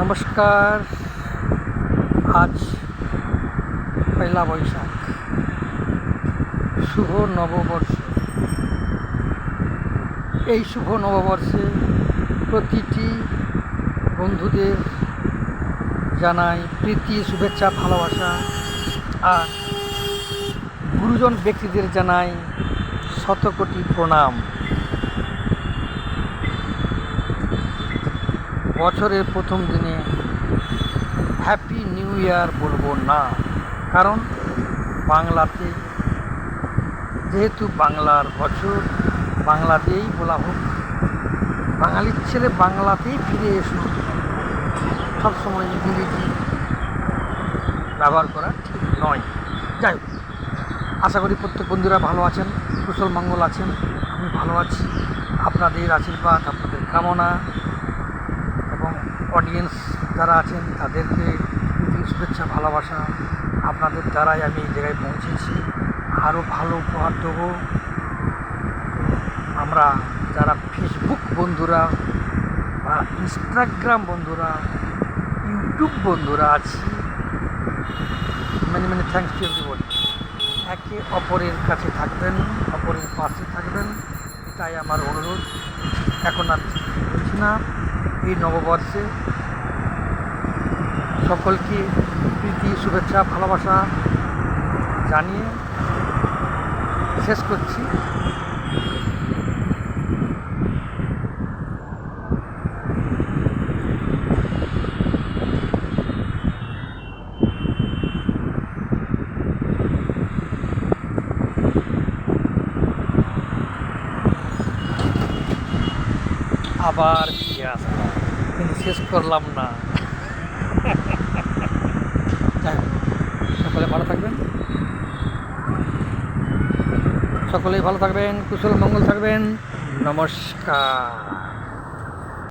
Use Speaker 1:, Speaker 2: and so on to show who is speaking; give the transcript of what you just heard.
Speaker 1: নমস্কার। আজ পয়লা বৈশাখ, শুভ নববর্ষ। এই শুভ নববর্ষে প্রতিটি বন্ধুদের জানাই প্রীতি, শুভেচ্ছা, ভালোবাসা। আর গুরুজন ব্যক্তিদের জানাই শতকোটি প্রণাম। বছরের প্রথম দিনে হ্যাপি নিউ ইয়ার বলবো না, কারণ বাংলাতে যেহেতু বাংলার বছর, বাংলা দিয়েই বলা হোক। বাঙালির ছেলে বাংলাতেই ফিরে এসো। সবসময় ইংরেজি ব্যবহার করা ঠিক নয়। যাই হোক, আশা করি প্রত্যেক বন্ধুরা ভালো আছেন, কুশল মঙ্গল আছেন। আমি ভালো আছি। আপনাদের আশীর্বাদ, আপনাদের কামনা এবং অডিয়েন্স যারা আছেন তাদেরকে শুভেচ্ছা, ভালোবাসা। আপনাদের দ্বারাই আমি এই জায়গায় পৌঁছেছি। আরও ভালো উপহার দেবো। আমরা যারা ফেসবুক বন্ধুরা বা ইনস্টাগ্রাম বন্ধুরা, ইউটিউব বন্ধুরা আছি, মানে থ্যাংকস টু এভরিবডি। একে অপরের কাছে থাকবেন, অপরের পাশে থাকবেন, এটাই আমার অনুরোধ। এখন আর বলছি না। এই নববর্ষে সকলকে প্রীতি, শুভেচ্ছা, ভালোবাসা জানিয়ে শেষ করছি। আবার ফিরে আসলাম, কিন্তু শেষ করলাম না। সকলে ভালো থাকবেন, সকলেই ভালো থাকবেন, কুশল মঙ্গল থাকবেন। নমস্কার।